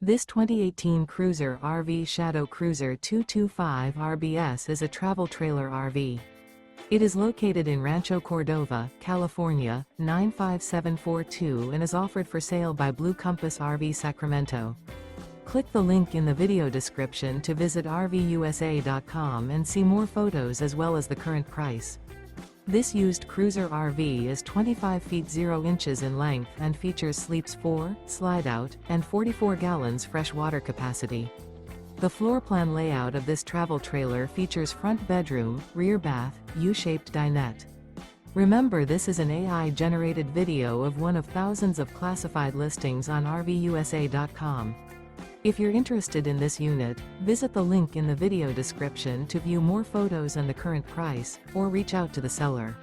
This 2018 Cruiser RV Shadow Cruiser 225 RBS is a travel trailer RV. It is located in Rancho Cordova, California, 95742 and is offered for sale by Blue Compass RV Sacramento. Click the link in the video description to visit RVUSA.com and see more photos as well as the current price. This used Cruiser RV is 25 feet 0 inches in length and features sleeps 4, slide-out, and 44 gallons fresh water capacity. The floor plan layout of this travel trailer features front bedroom, rear bath, U-shaped dinette. Remember, this is an AI-generated video of one of thousands of classified listings on RVUSA.com. If you're interested in this unit, visit the link in the video description to view more photos and the current price, or reach out to the seller.